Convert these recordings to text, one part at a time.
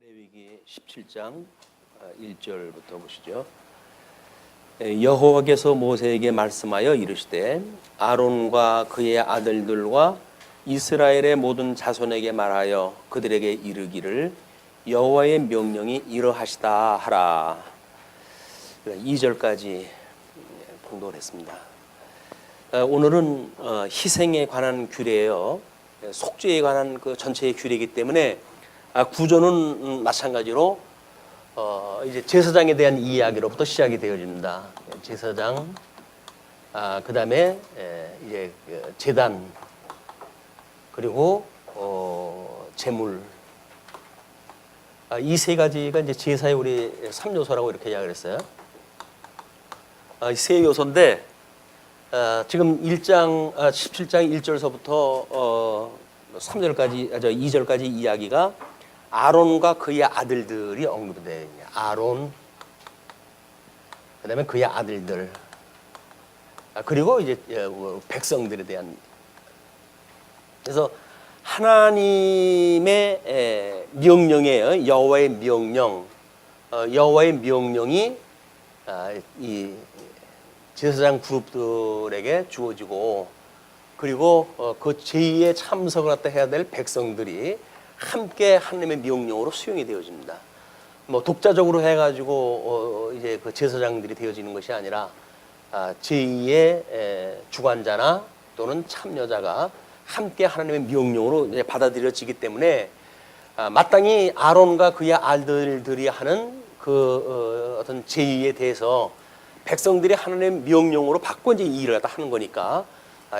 레위기 17장 1절부터 보시죠. 여호와께서 모세에게 말씀하여 이르시되 아론과 그의 아들들과 이스라엘의 모든 자손에게 말하여 그들에게 이르기를 여호와의 명령이 이러하시다 하라. 2절까지 봉독을 했습니다. 오늘은 희생에 관한 규례예요. 속죄에 관한 그 전체의 규례이기 때문에 구조는 마찬가지로 이제 제사장에 대한 이야기로부터 시작이 되어집니다. 제사장, 그 다음에 이제 제단, 그리고 제물, 이 세 가지가 이제 제사의 우리 3요소라고 이렇게 이야기를 했어요. 이 세 요소인데 지금 17장 1절서부터 3절까지, 2절까지 이야기가 아론과 그의 아들들이 언급이 되어 있네요. 아론, 그 다음에 그의 아들들, 그리고 이제 백성들에 대한. 그래서 하나님의 명령이에요. 여호와의 명령. 여호와의 명령이 이 제사장 그룹들에게 주어지고, 그리고 그 제의에 참석을 갖다 해야 될 백성들이 함께 하나님의 명령으로 수용이 되어집니다. 뭐 독자적으로 해가지고 이제 그 제사장들이 되어지는 것이 아니라 제의의 주관자나 또는 참여자가 함께 하나님의 명령으로 이제 받아들여지기 때문에 마땅히 아론과 그의 아들들이 하는 그 어떤 제의에 대해서 백성들이 하나님의 명령으로 바꿔 이제 이 일을 갖다 하는 거니까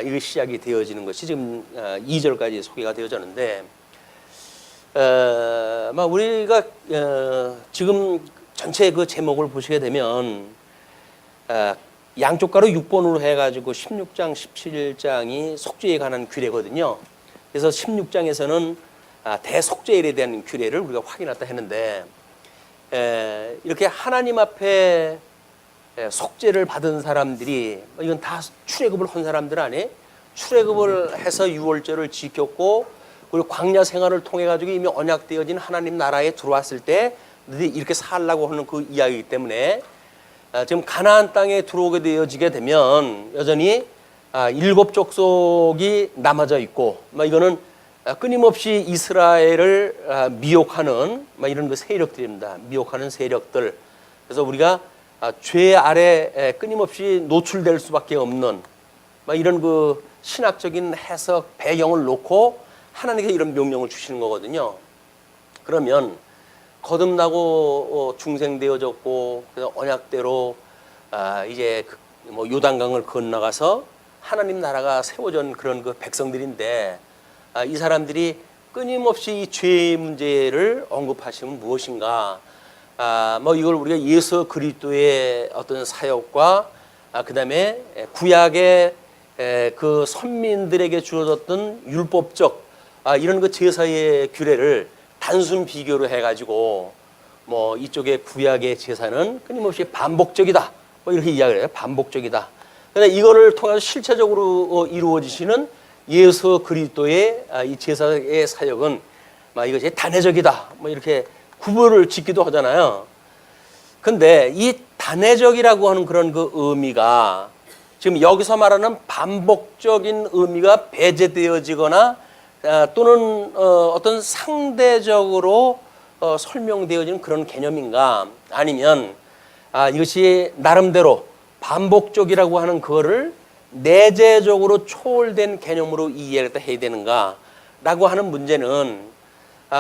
이거 시작이 되어지는 것이 지금 2절까지 소개가 되어졌는데, 우리가 지금 전체 그 제목을 보시게 되면 양쪽 가로 6번으로 해가지고 16장, 17장이 속죄에 관한 규례거든요. 그래서 16장에서는 대속죄에 대한 규례를 우리가 확인했다 했는데, 이렇게 하나님 앞에 속죄를 받은 사람들이, 이건 다 출애굽을 한 사람들 아니에요? 출애굽을 해서 유월절을 지켰고, 그리고 광야 생활을 통해 가지고 이미 언약되어진 하나님 나라에 들어왔을 때 너희들이 이렇게 살라고 하는 그 이야기이기 때문에 지금 가나안 땅에 들어오게 되어지게 되면 여전히 7 족속이 남아져 있고, 이거는 끊임없이 이스라엘을 미혹하는 이런 그 세력들입니다. 미혹하는 세력들. 그래서 우리가 죄 아래 끊임없이 노출될 수밖에 없는 이런 그 신학적인 해석 배경을 놓고 하나님께서 이런 명령을 주시는 거거든요. 그러면 거듭나고 중생되어졌고, 그래서 언약대로 이제 뭐 요단강을 건너가서 하나님 나라가 세워진 그런 그 백성들인데, 이 사람들이 끊임없이 이 죄의 문제를 언급하시면 무엇인가? 이걸 우리가 예수 그리스도의 어떤 사역과 그다음에 구약의 그 선민들에게 주어졌던 율법적 이런 그 제사의 규례를 단순 비교로 해가지고 뭐 이쪽의 구약의 제사는 끊임없이 반복적이다, 이렇게 이야기를 해요. 반복적이다. 그런데 이거를 통해서 실체적으로 이루어지시는 예수 그리스도의 이 제사의 사역은 이것이 단회적이다, 이렇게 구별을 짓기도 하잖아요. 근데 이 단회적이라고 하는 그런 그 의미가 지금 여기서 말하는 반복적인 의미가 배제되어지거나 또는 어떤 상대적으로 설명되어지는 그런 개념인가, 아니면 이것이 나름대로 반복적이라고 하는 그거를 내재적으로 초월된 개념으로 이해를 해야 되는가 라고 하는 문제는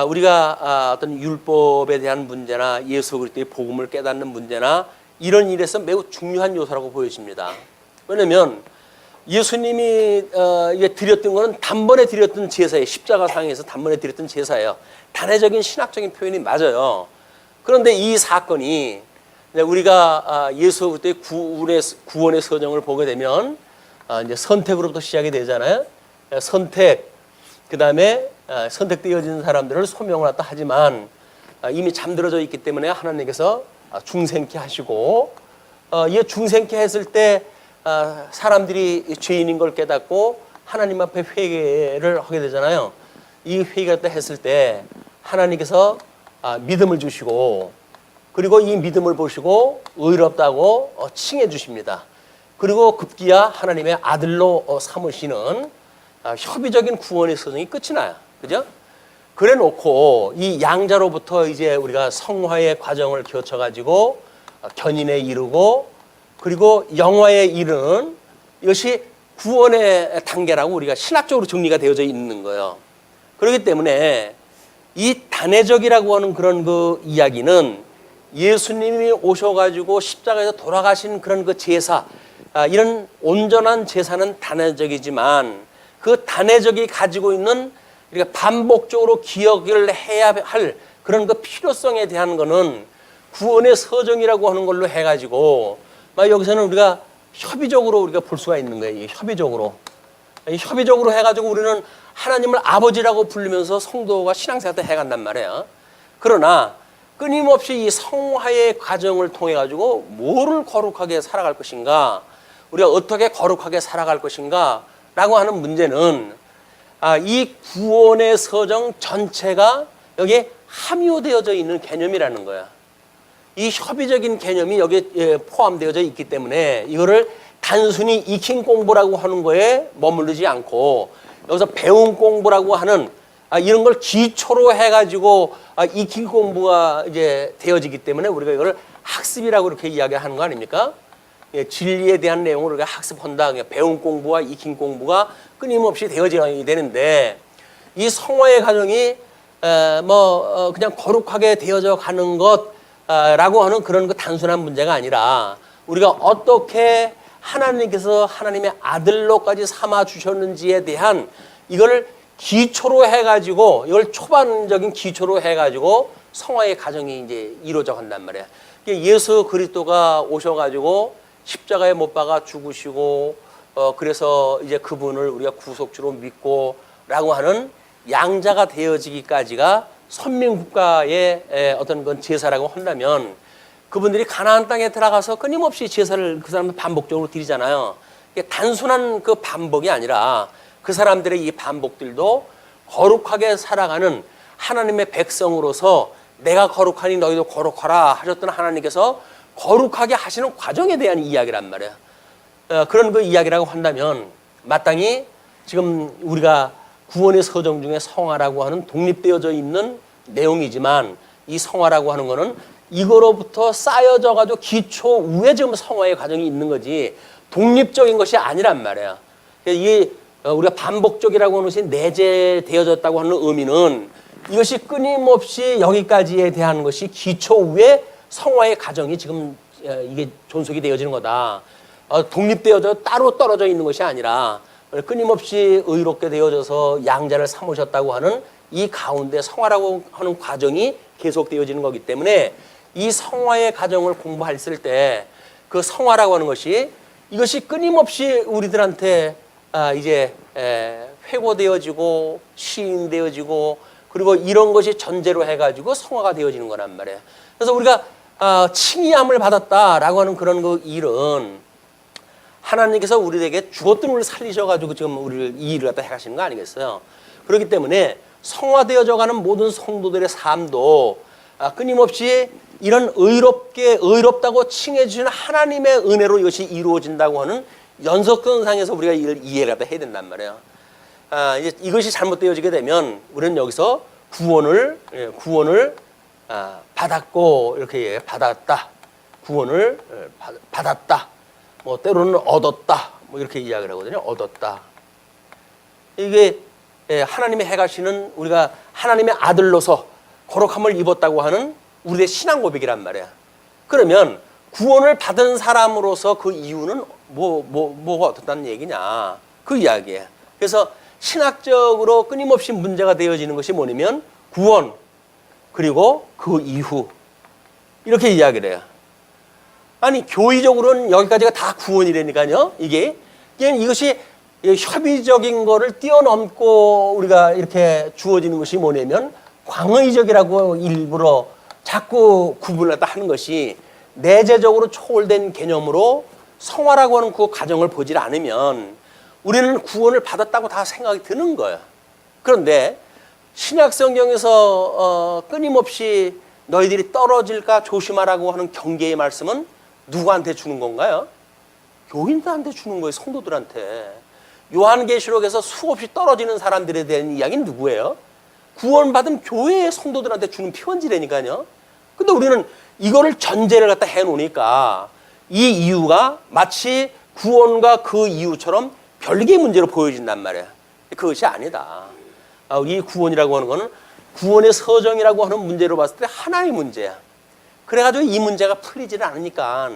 우리가 어떤 율법에 대한 문제나 예수 그리스도의 복음을 깨닫는 문제나 이런 일에서 매우 중요한 요소라고 보여집니다. 왜냐하면 예수님이 드렸던 것은 단번에 드렸던 제사예요. 십자가상에서 단번에 드렸던 제사예요. 단회적인 신학적인 표현이 맞아요. 그런데 이 사건이 우리가 예수 그리스도의 구원의 서정을 보게 되면 이제 선택으로부터 시작이 되잖아요. 선택, 그 다음에 선택되어진 사람들을 소명을 했다 하지만 이미 잠들어져 있기 때문에 하나님께서 중생케 하시고, 이 중생케 했을 때 사람들이 죄인인 걸 깨닫고 하나님 앞에 회개를 하게 되잖아를 이 회개를 했을 때 하나님께서 믿음을 주시고 그리고 이 믿음을 보시고 의롭다고 칭해 주십니다. 그리고 급기야 하나님의 아들로 삼으시는 협의적인 구원의 서정이 끝이 나요. 그죠? 그래 놓고 이 양자로부터 이제 우리가 성화의 과정을 거쳐 가지고 견인에 이르고 그리고 영화에 이르는 이것이 구원의 단계라고 우리가 신학적으로 정리가 되어져 있는 거예요. 그렇기 때문에 이 단회적이라고 하는 그런 그 이야기는 예수님이 오셔가지고 십자가에서 돌아가신 그런 그 제사, 이런 온전한 제사는 단회적이지만 그 단회적이 가지고 있는 우리가 반복적으로 기억을 해야 할 그런 그 필요성에 대한 거는 구원의 서정이라고 하는 걸로 해가지고 여기서는 우리가 협의적으로 우리가 볼 수가 있는 거예요. 협의적으로. 협의적으로 해가지고 우리는 하나님을 아버지라고 부르면서 성도가 신앙생활을 해간단 말이에요. 그러나 끊임없이 이 성화의 과정을 통해 가지고 뭐를 거룩하게 살아갈 것인가, 우리가 어떻게 거룩하게 살아갈 것인가 라고 하는 문제는 이 구원의 서정 전체가 여기에 함유되어져 있는 개념이라는 거야. 이 협의적인 개념이 여기에 포함되어져 있기 때문에 이거를 단순히 익힌 공부라고 하는 거에 머무르지 않고 여기서 배운 공부라고 하는 이런 걸 기초로 해가지고 익힌 공부가 이제 되어지기 때문에 우리가 이걸 학습이라고 이렇게 이야기하는 거 아닙니까? 진리에 대한 내용을 우리가 학습한다. 배운 공부와 익힌 공부가 끊임없이 되어져야 되는데 이 성화의 과정이 그냥 거룩하게 되어져 가는 것라고 하는 그런 그 단순한 문제가 아니라 우리가 어떻게 하나님께서 하나님의 아들로까지 삼아 주셨는지에 대한 이걸 기초로 해가지고 이걸 초반적인 기초로 해가지고 성화의 과정이 이제 이루어져 간단 말이야. 예수 그리스도가 오셔가지고 십자가에 못 박아 죽으시고 그래서 이제 그분을 우리가 구속주로 믿고라고 하는 양자가 되어지기까지가 선민국가의 어떤 그 제사라고 한다면 그분들이 가나안 땅에 들어가서 끊임없이 제사를 그 사람들 반복적으로 드리잖아요. 이게 단순한 그 반복이 아니라 그 사람들의 이 반복들도 거룩하게 살아가는 하나님의 백성으로서 내가 거룩하니 너희도 거룩하라 하셨던 하나님께서 거룩하게 하시는 과정에 대한 이야기란 말이에요. 그런 그 이야기라고 한다면 마땅히 지금 우리가 구원의 서정 중에 성화라고 하는 독립되어져 있는 내용이지만 이 성화라고 하는 거는 이거로부터 쌓여져 가지고 기초 위에 지금 성화의 과정이 있는 거지 독립적인 것이 아니란 말이에요. 이 우리가 반복적이라고 하는 것이 내재되어졌다고 하는 의미는 이것이 끊임없이 여기까지에 대한 것이 기초 위에 성화의 과정이 지금 이게 존속이 되어지는 거다. 독립되어져 따로 떨어져 있는 것이 아니라 끊임없이 의롭게 되어져서 양자를 삼으셨다고 하는 이 가운데 성화라고 하는 과정이 계속되어지는 거기 때문에 이 성화의 과정을 공부했을 때 그 성화라고 하는 것이 이것이 끊임없이 우리들한테 이제 회고되어지고 시인되어지고 그리고 이런 것이 전제로 해가지고 성화가 되어지는 거란 말이에요. 그래서 우리가 칭의함을 받았다라고 하는 그런 그 일은 하나님께서 우리에게 죽었던 우리를 살리셔가지고 지금 우리를 이 일을 갖다 해가시는 거 아니겠어요? 그렇기 때문에 성화되어져 가는 모든 성도들의 삶도 끊임없이 이런 의롭다고 칭해 주시는 하나님의 은혜로 이것이 이루어진다고 하는 연속선상에서 우리가 이걸 이해를 해야 된단 말이에요. 이제 이것이 잘못되어지게 되면 우리는 여기서 구원을 받았고 이렇게 받았다. 구원을 받았다. 뭐 때로는 얻었다. 뭐 이렇게 이야기를 하거든요. 얻었다. 이게 하나님의 행하시는 우리가 하나님의 아들로서 거룩함을 입었다고 하는 우리의 신앙 고백이란 말이야. 그러면 구원을 받은 사람으로서 그 이유는 뭐가 어떻다는 얘기냐. 그 이야기예요. 그래서 신학적으로 끊임없이 문제가 되어지는 것이 뭐냐면 구원 그리고 그 이후 이렇게 이야기를 해요. 아니 교리적으로는 여기까지가 다 구원이라니까요. 이것이 협의적인 거를 뛰어넘고 우리가 이렇게 주어지는 것이 뭐냐면 광의적이라고 일부러 자꾸 구분을 하는 것이 내재적으로 초월된 개념으로 성화라고 하는 그 과정을 보질 않으면 우리는 구원을 받았다고 다 생각이 드는 거예요. 그런데 신약 성경에서 끊임없이 너희들이 떨어질까 조심하라고 하는 경계의 말씀은 누구한테 주는 건가요? 교인들한테 주는 거예요. 성도들한테. 요한계시록에서 수없이 떨어지는 사람들에 대한 이야기는 누구예요? 구원받은 교회의 성도들한테 주는 편지라니까요. 근데 우리는 이거를 전제를 갖다 해놓으니까 이 이유가 마치 구원과 그 이유처럼 별개의 문제로 보여진단 말이에요. 그것이 아니다. 이 구원이라고 하는 거는 구원의 서정이라고 하는 문제로 봤을 때 하나의 문제야. 그래가지고 이 문제가 풀리지를 않으니까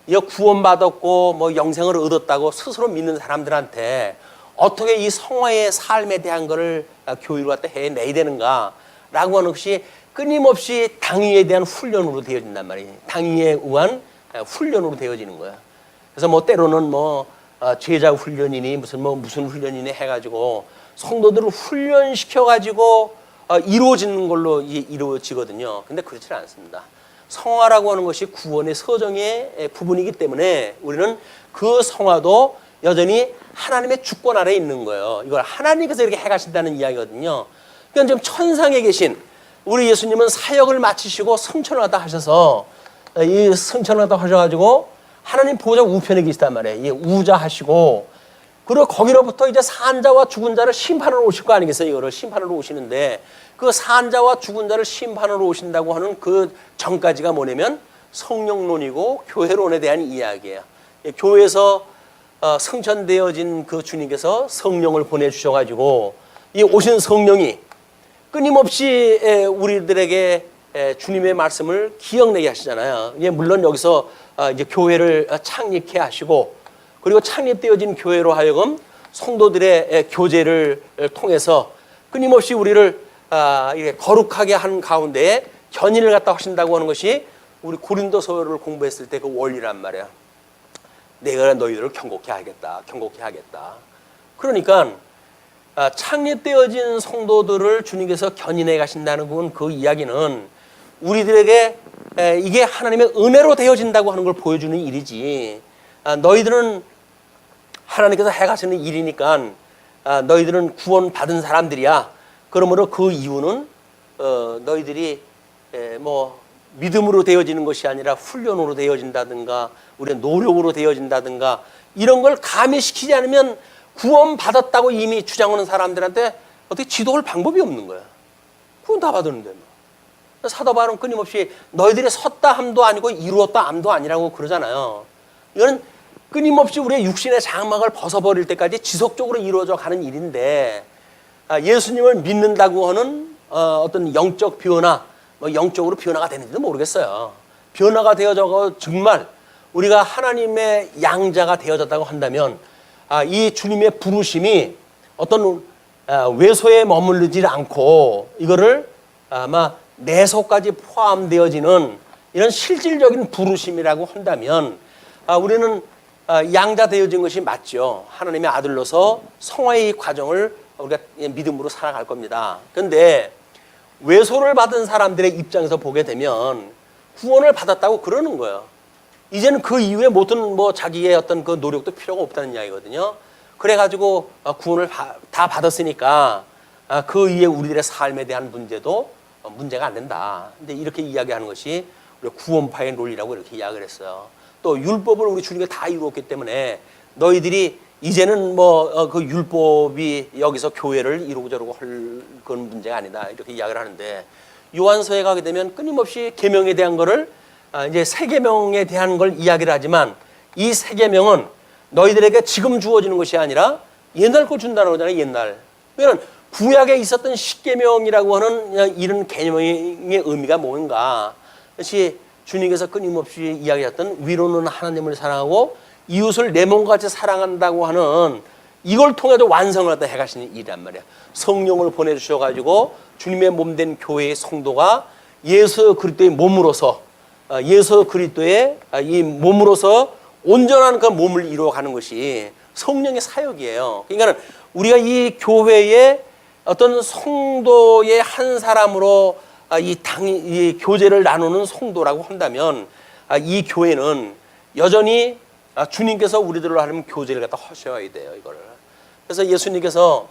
이 구원받았고 뭐 영생을 얻었다고 스스로 믿는 사람들한테 어떻게 이 성화의 삶에 대한 거를 교육을 갖다 해내야 되는가라고 하는 것이 끊임없이 당위에 대한 훈련으로 되어진단 말이에요. 당위에 의한 훈련으로 되어지는 거야. 그래서 뭐 때로는 뭐 제자 훈련이니 무슨 훈련이니 해가지고 성도들을 훈련시켜가지고 이루어지는 걸로 이루어지거든요. 근데 그렇지는 않습니다. 성화라고 하는 것이 구원의 서정의 부분이기 때문에 우리는 그 성화도 여전히 하나님의 주권 아래에 있는 거예요. 이걸 하나님께서 이렇게 해가신다는 이야기거든요. 그러니까 지금 천상에 계신 우리 예수님은 사역을 마치시고 승천을 갖다 하셔서 이 승천을 갖다 하셔가지고 하나님 보좌 우편에 계시단 말이에요. 우자하시고 그리고 거기로부터 이제 산자와 죽은 자를 심판하러 오실 거 아니겠어요? 이거를 심판하러 오시는데 그 산자와 죽은 자를 심판하러 오신다고 하는 그 전까지가 뭐냐면 성령론이고 교회론에 대한 이야기예요. 교회에서 승천되어진 그 주님께서 성령을 보내주셔가지고 이 오신 성령이 끊임없이 우리들에게 주님의 말씀을 기억내게 하시잖아요. 물론 여기서 이제 교회를 창립케 하시고 그리고 창립되어진 교회로 하여금 성도들의 교제를 통해서 끊임없이 우리를 이렇게 거룩하게 한 가운데에 견인을 갖다 하신다고 하는 것이 우리 고린도서를 공부했을 때 그 원리란 말이야. 내가 너희들을 경고케 하겠다. 경고케 하겠다. 그러니까 창립되어진 성도들을 주님께서 견인해 가신다는 그 이야기는 우리들에게 이게 하나님의 은혜로 되어진다고 하는 걸 보여주는 일이지. 너희들은 하나님께서 해가시는 일이니까 너희들은 구원받은 사람들이야. 그러므로 그 이유는 너희들이 뭐 믿음으로 되어지는 것이 아니라 훈련으로 되어진다든가 우리의 노력으로 되어진다든가 이런 걸 가미시키지 않으면 구원받았다고 이미 주장하는 사람들한테 어떻게 지도할 방법이 없는 거야. 구원 다 받았는데 뭐. 사도 바울은 끊임없이 너희들이 섰다 함도 아니고 이루었다 함도 아니라고 그러잖아요. 이건 끊임없이 우리의 육신의 장막을 벗어버릴 때까지 지속적으로 이루어져 가는 일인데 예수님을 믿는다고 하는 어떤 영적 변화, 뭐 영적으로 변화가 되는지도 모르겠어요. 변화가 되어져 정말 우리가 하나님의 양자가 되어졌다고 한다면 이 주님의 부르심이 어떤 외소에 머무르지 않고 이거를 아마 내소까지 포함되어지는 이런 실질적인 부르심이라고 한다면 우리는 양자 되어진 것이 맞죠. 하나님의 아들로서 성화의 과정을 우리가 믿음으로 살아갈 겁니다. 그런데 외소를 받은 사람들의 입장에서 보게 되면 구원을 받았다고 그러는 거예요. 이제는 그 이후에 모든 뭐 자기의 어떤 그 노력도 필요가 없다는 이야기거든요. 그래가지고 구원을 다 받았으니까 그 이후에 우리들의 삶에 대한 문제도 문제가 안 된다. 근데 이렇게 이야기하는 것이 우리 구원파의 논리라고 이렇게 이야기를 했어요. 또 율법을 우리 주님이 다 이루었기 때문에 너희들이 이제는 뭐 그 율법이 여기서 교회를 이루고 저루고 할 그런 문제가 아니다. 이렇게 이야기를 하는데 요한서에 가게 되면 끊임없이 계명에 대한 거를 이제 새 계명에 대한 걸 이야기를 하지만 이 새 계명은 너희들에게 지금 주어지는 것이 아니라 옛날 거 준다는 거잖아요. 옛날. 왜냐면 구약에 있었던 십계명이라고 하는 이런 개념의 의미가 뭔가. 그것이 주님께서 끊임없이 이야기했던 위로는 하나님을 사랑하고 이웃을 내 몸같이 사랑한다고 하는 이걸 통해서 완성을 갖다 해가시는 일이란 말이야. 성령을 보내주셔가지고 주님의 몸된 교회의 성도가 예수 그리스도의 몸으로서 예수 그리스도의 이 몸으로서 온전한 그 몸을 이루어가는 것이 성령의 사역이에요. 그러니까 우리가 이 교회의 어떤 성도의 한 사람으로 이 교제를 나누는 성도라고 한다면 이 교회는 여전히 주님께서 우리들로 하는 교제를 갖다 하셔야 돼요, 이거를. 그래서 예수님께서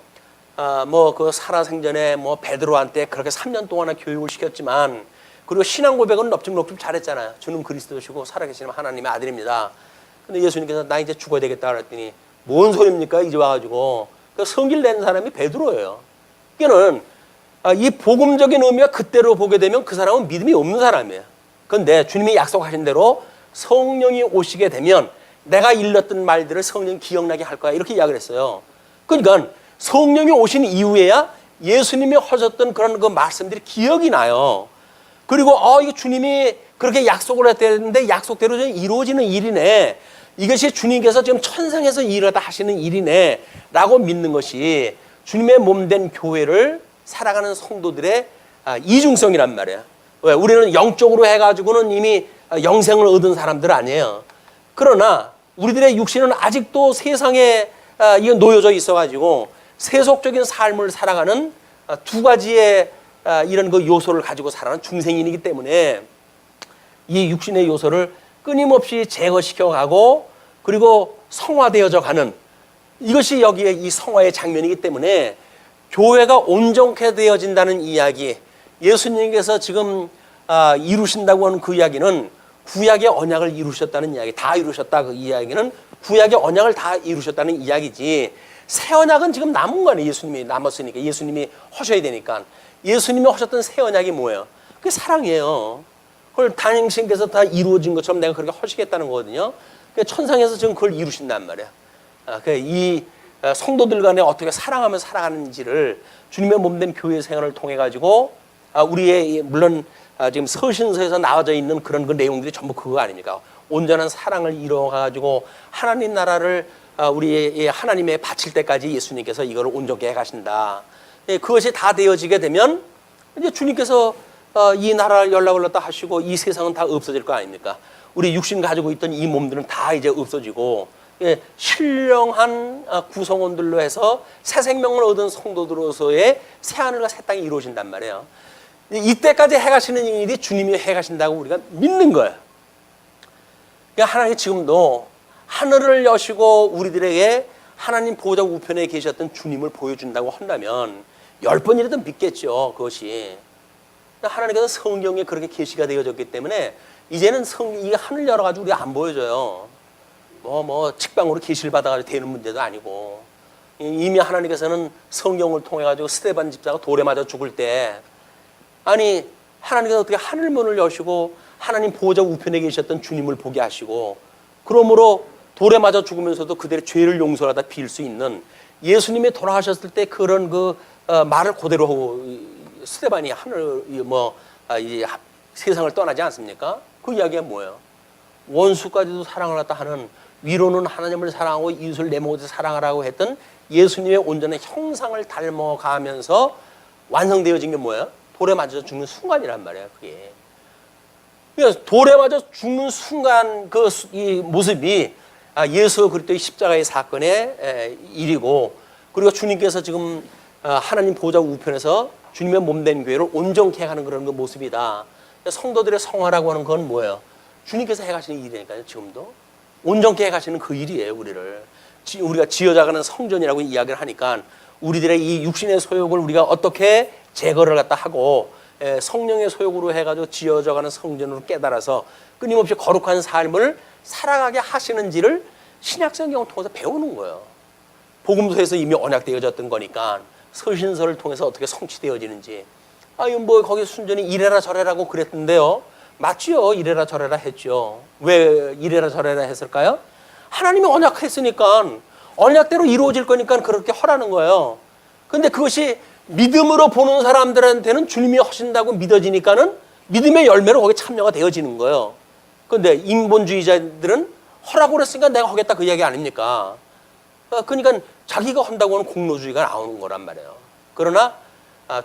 뭐 그 살아생전에 뭐 베드로한테 그렇게 3년 동안이나 교육을 시켰지만 그리고 신앙 고백은 넙죽넙죽 잘했잖아요. 주는 그리스도시고 살아계시는 하나님의 아들입니다. 근데 예수님께서 나 이제 죽어야 되겠다 그랬더니 뭔 소리입니까? 이제 와가지고 그 성질 낸 사람이 베드로예요. 그러니까는 이 복음적인 의미가 그때로 보게 되면 그 사람은 믿음이 없는 사람이에요. 그런데 주님이 약속하신 대로 성령이 오시게 되면 내가 일렀던 말들을 성령이 기억나게 할 거야 이렇게 이야기를 했어요. 그러니까 성령이 오신 이후에야 예수님이 하셨던 그런 그 말씀들이 기억이 나요. 그리고 이거 주님이 그렇게 약속을 했는데 약속대로 좀 이루어지는 일이네. 이것이 주님께서 지금 천상에서 일하다 하시는 일이네 라고 믿는 것이 주님의 몸된 교회를 살아가는 성도들의 이중성이란 말이에요. 왜? 우리는 영적으로 해가지고는 이미 영생을 얻은 사람들 아니에요. 그러나 우리들의 육신은 아직도 세상에 놓여져 있어가지고 세속적인 삶을 살아가는 두 가지의 이런 그 요소를 가지고 살아가는 중생인이기 때문에 이 육신의 요소를 끊임없이 제거시켜가고 그리고 성화되어져 가는 이것이 여기에 이 성화의 장면이기 때문에 교회가 온전케 되어진다는 이야기, 예수님께서 지금 이루신다고 하는 그 이야기는 구약의 언약을 이루셨다는 이야기, 다 이루셨다 그 이야기는 구약의 언약을 다 이루셨다는 이야기지 새 언약은 지금 남은 거 아니에요. 예수님이 남았으니까 예수님이 하셔야 되니까. 예수님이 하셨던 새 언약이 뭐예요? 그게 사랑이에요. 그걸 당신께서 다 이루어진 것처럼 내가 그렇게 하시겠다는 거거든요. 천상에서 지금 그걸 이루신단 말이야. 이 성도들 간에 어떻게 사랑하며 살아가는지를 주님의 몸된 교회 생활을 통해 가지고 우리의 물론 지금 서신서에서 나와져 있는 그런 그 내용들이 전부 그거 아닙니까? 온전한 사랑을 이루어 가지고 하나님 나라를 우리 하나님에 바칠 때까지 예수님께서 이걸 온전케 해 가신다. 그것이 다 되어지게 되면 이제 주님께서 이 나라를 열라올랐다 하시고 이 세상은 다 없어질 거 아닙니까? 우리 육신 가지고 있던 이 몸들은 다 이제 없어지고 신령한 구성원들로 해서 새 생명을 얻은 성도들로서의 새 하늘과 새 땅이 이루어진단 말이에요. 이때까지 해가시는 일이 주님이 해가신다고 우리가 믿는 거예요. 그러니까 하나님이 지금도 하늘을 여시고 우리들에게 하나님 보호자 우편에 계셨던 주님을 보여준다고 한다면 10번이라도 믿겠죠. 그것이 하나님께서 성경에 그렇게 계시가 되어졌기 때문에 이제는 이게 하늘 열어가지고 우리가 안 보여줘요. 직방으로 계시를 받아가지고 되는 문제도 아니고 이미 하나님께서는 성경을 통해 가지고 스데반 집사가 돌에 맞아 죽을 때 아니 하나님께서 어떻게 하늘문을 여시고 하나님 보호자 우편에 계셨던 주님을 보게 하시고 그러므로 돌에 맞아 죽으면서도 그들의 죄를 용서하다 빌 수 있는 예수님이 돌아가셨을 때 그런 그 말을 그대로 하고 스데반이 이 세상을 떠나지 않습니까? 그 이야기가 뭐예요? 원수까지도 사랑을 갖다 하는 위로는 하나님을 사랑하고 이웃을 내 몸으로 사랑하라고 했던 예수님의 온전한 형상을 닮아가면서 완성되어진 게 뭐예요? 돌에 맞아서 죽는 순간이란 말이에요. 그게. 그래서 돌에 맞아 죽는 순간 이 모습이 예수 그리스도의 십자가의 사건의 일이고 그리고 주님께서 지금 하나님 보호자 우편에서 주님의 몸된 교회를 온전케 해가는 그런 그 모습이다. 성도들의 성화라고 하는 건 뭐예요? 주님께서 해가시는 일이니까요. 지금도 온전케 해가시는 그 일이에요. 우리가 지어져가는 성전이라고 이야기를 하니까 우리들의 이 육신의 소욕을 우리가 어떻게 제거를 갖다 하고 성령의 소욕으로 해가지고 지어져가는 성전으로 깨달아서 끊임없이 거룩한 삶을 살아가게 하시는지를 신약성경을 통해서 배우는 거예요. 복음서에서 이미 언약되어졌던 거니까 서신서를 통해서 어떻게 성취되어지는지. 거기 순전히 이래라 저래라고 그랬던데요. 맞지요. 이래라 저래라 했죠. 왜 이래라 저래라 했을까요? 하나님이 언약했으니까 언약대로 이루어질 거니까 그렇게 허라는 거예요. 근데 그것이 믿음으로 보는 사람들한테는 주님이 하신다고 믿어지니까는 믿음의 열매로 거기에 참여가 되어지는 거예요. 근데 인본주의자들은 허라고 그랬으니까 내가 하겠다 그 이야기 아닙니까? 그러니까 자기가 한다고 하는 공로주의가 나오는 거란 말이에요. 그러나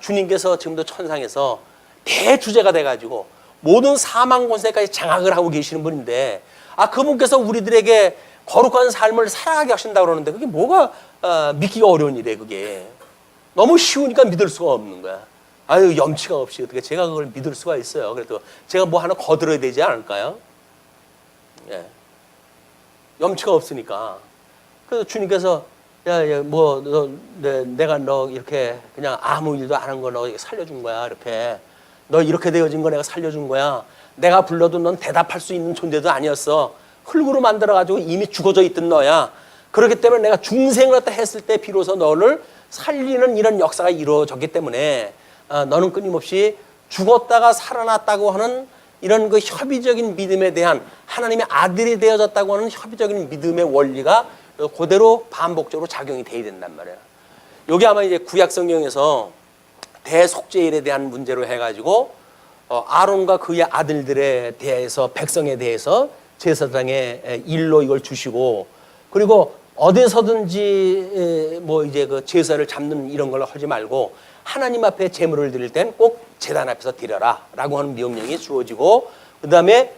주님께서 지금도 천상에서 대주제가 돼가지고 모든 사망 권세까지 장악을 하고 계시는 분인데 그분께서 우리들에게 거룩한 삶을 살아가게 하신다고 그러는데 그게 뭐가 믿기가 어려운 일이에요. 그게 너무 쉬우니까 믿을 수가 없는 거야. 염치가 없이 어떻게 제가 그걸 믿을 수가 있어요. 그래도 제가 뭐 하나 거들어야 되지 않을까요? 예. 염치가 없으니까. 그래서 주님께서 내가 너 이렇게 그냥 아무 일도 안 한 거 너 살려준 거야. 이렇게 너 이렇게 되어진 거 내가 살려준 거야. 내가 불러도 넌 대답할 수 있는 존재도 아니었어. 흙으로 만들어가지고 이미 죽어져 있던 너야. 그렇기 때문에 내가 중생을 갖다 했을 때 비로소 너를 살리는 이런 역사가 이루어졌기 때문에 너는 끊임없이 죽었다가 살아났다고 하는 이런 그 협의적인 믿음에 대한 하나님의 아들이 되어졌다고 하는 협의적인 믿음의 원리가 그대로 반복적으로 작용이 돼야 된단 말이에요. 여기 아마 이제 구약 성경에서 대속죄일에 대한 문제로 해가지고 아론과 그의 아들들에 대해서 백성에 대해서 제사장의 일로 이걸 주시고 그리고 어디서든지 뭐 이제 그 제사를 잡는 이런 걸 하지 말고 하나님 앞에 제물을 드릴 땐 꼭 제단 앞에서 드려라라고 하는 명령이 주어지고 그다음에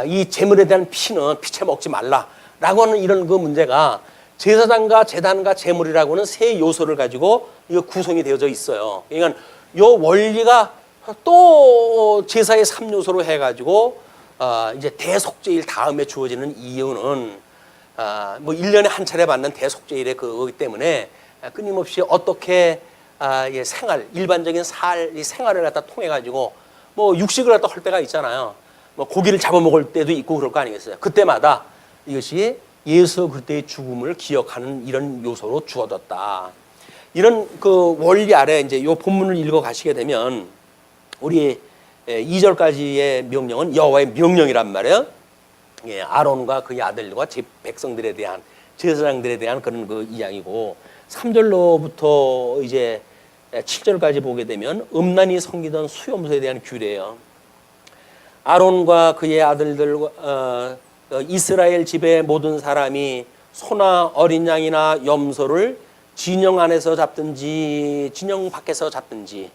이 제물에 대한 피는 피채 먹지 말라라고 하는 이런 그 문제가 제사장과 제단과 제물이라고 하는 세 요소를 가지고 이거 구성이 되어져 있어요. 그러니까 요 원리가 또 제사의 3요소로 해가지고 이제 대속죄일 다음에 주어지는 이유는 뭐 1년에 한 차례 받는 대속죄일의 그거기 때문에 끊임없이 어떻게 생활, 일반적인 이 생활을 갖다 통해 가지고 뭐 육식을 갖다 할 때가 있잖아요. 뭐 고기를 잡아먹을 때도 있고 그럴 거 아니겠어요. 그때마다 이것이 예수 그리스도의 죽음을 기억하는 이런 요소로 주어졌다. 이런 그 원리 아래 이제 요 본문을 읽어 가시게 되면 우리 2절까지의 명령은 여호와의 명령이란 말이에요. 예, 아론과 그의 아들과 백성들에 대한 제사장들에 대한 그런 그 이야기고 3절로부터 이제 7절까지 보게 되면 음란히 섬기던 수염소에 대한 규례예요. 아론과 그의 아들들과 이스라엘 집의 모든 사람이 소나 어린 양이나 염소를 진영 안에서 잡든지 진영 밖에서 잡든지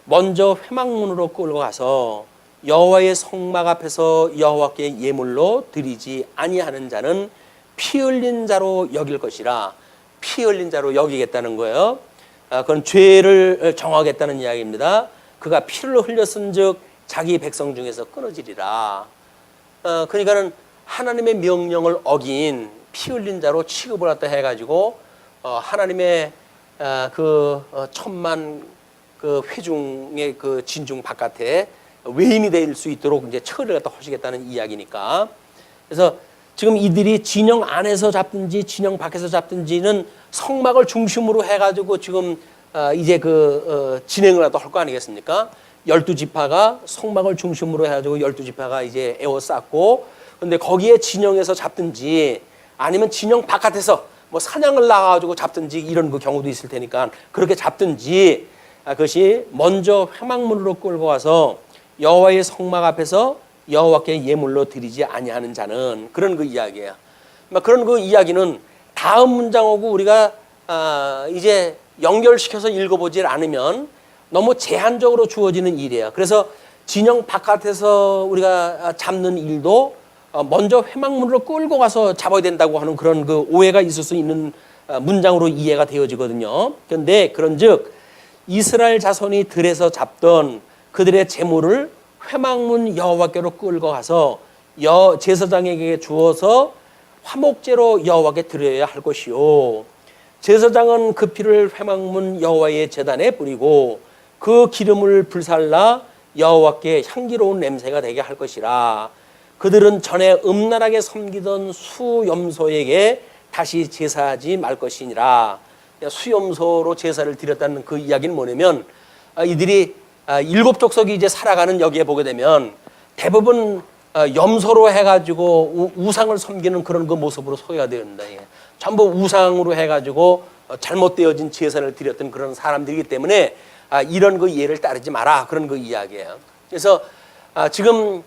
먼저 회막문으로 끌고 가서 여호와의 성막 앞에서 여호와께 예물로 드리지 아니하는 자는 피 흘린 자로 여길 것이라. 피 흘린 자로 여기겠다는 거예요. 그건 죄를 정하겠다는 이야기입니다. 그가 피를 흘렸은즉 자기 백성 중에서 끊어지리라. 그러니까는 하나님의 명령을 어긴 피 흘린 자로 취급을 갖다 해가지고 하나님의 그 천만 그 회중의 그 진중 바깥에 외인이 될 수 있도록 이제 처리를 갖다 하시겠다는 이야기니까. 그래서 지금 이들이 진영 안에서 잡든지 진영 밖에서 잡든지는 성막을 중심으로 해가지고 지금 이제 그 진행을 할 거 아니겠습니까? 12지파가 성막을 중심으로 해가지고 12지파가 이제 에워쌌고, 근데 거기에 진영에서 잡든지 아니면 진영 바깥에서 뭐 사냥을 나가가지고 잡든지 이런 그 경우도 있을 테니까 그렇게 잡든지 그것이 먼저 회막문으로 끌고 와서 여호와의 성막 앞에서 여호와께 예물로 드리지 아니하는 자는, 그런 그 이야기예요. 그런 그 이야기는 다음 문장하고 우리가 이제 연결시켜서 읽어보질 않으면 너무 제한적으로 주어지는 일이에요. 그래서 진영 바깥에서 우리가 잡는 일도 먼저 회막문으로 끌고 가서 잡아야 된다고 하는 그런 그 오해가 있을 수 있는 문장으로 이해가 되어지거든요. 그런데 그런즉 이스라엘 자손이 들에서 잡던 그들의 재물을 회막문 여호와께로 끌고 가서 제사장에게 주어서 화목제로 여호와께 드려야 할 것이요, 제사장은 그 피를 회막문 여호와의 제단에 뿌리고 그 기름을 불살라 여호와께 향기로운 냄새가 되게 할 것이라. 그들은 전에 음란하게 섬기던 수염소에게 다시 제사하지 말 것이니라. 수염소로 제사를 드렸다는 그 이야기는 뭐냐면 이들이 일곱 족속이 이제 살아가는 여기에 보게 되면 대부분 염소로 해가지고 우상을 섬기는 그런 그 모습으로 소개가 되었는다. 전부 우상으로 해가지고 잘못되어진 제사를 드렸던 그런 사람들이기 때문에 이런 그 예를 따르지 마라, 그런 그 이야기예요. 그래서 지금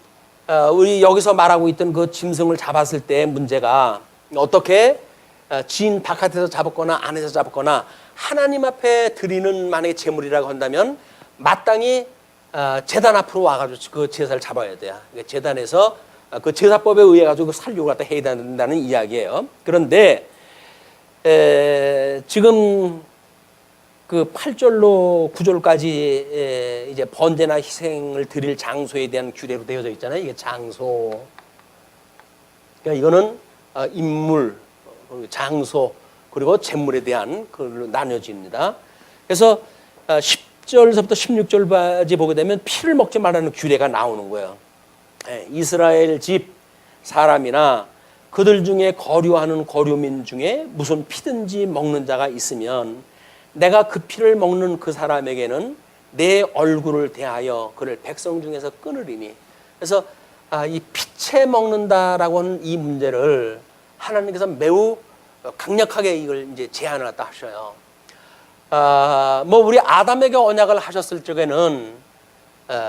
우리 여기서 말하고 있던 그 짐승을 잡았을 때 문제가 어떻게 진 바깥에서 잡았거나 안에서 잡았거나 하나님 앞에 드리는 만약에 제물이라고 한다면 마땅히 제단 앞으로 와가지고 그 제사를 잡아야 돼요. 제단에서 그 제사법에 의해 가지고 살려고 갖다 해야 된다는 이야기예요. 그런데 지금 그 8절로 9절까지 이제 번제나 희생을 드릴 장소에 대한 규례로 되어져 있잖아요. 이게 장소. 그러니까 이거는 인물, 장소, 그리고 재물에 대한 그 나뉘어집니다. 그래서 10절서부터 16절까지 보게 되면 피를 먹지 말라는 규례가 나오는 거예요. 이스라엘 집 사람이나 그들 중에 거류하는 거류민 중에 무슨 피든지 먹는 자가 있으면 내가 그 피를 먹는 그 사람에게는 내 얼굴을 대하여 그를 백성 중에서 끊으리니. 그래서 이 피채 먹는다라고 하는 이 문제를 하나님께서 매우 강력하게 이걸 이제 제한을 갖다 하셔요. 뭐 우리 아담에게 언약을 하셨을 적에는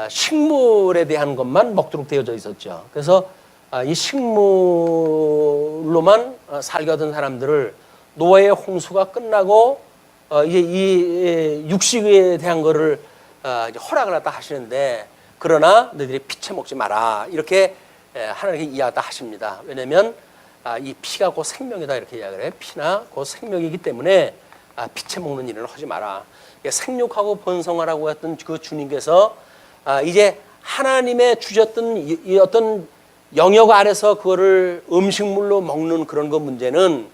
식물에 대한 것만 먹도록 되어져 있었죠. 그래서 이 식물로만 살게 하던 사람들을 노아의 홍수가 끝나고 이제 이 육식에 대한 거를 이제 허락을 갖다 하시는데, 그러나 너희들이 피채 먹지 마라 이렇게 하나님께 이야기다 하십니다. 왜냐하면 이 피가 곧 생명이다 이렇게 이야기를 해요. 피나 곧 생명이기 때문에 피채 먹는 일은 하지 마라. 생육하고 번성하라고 했던 그 주님께서 이제 하나님의 주셨던 이 어떤 영역 아래서 그거를 음식물로 먹는 그런 거 문제는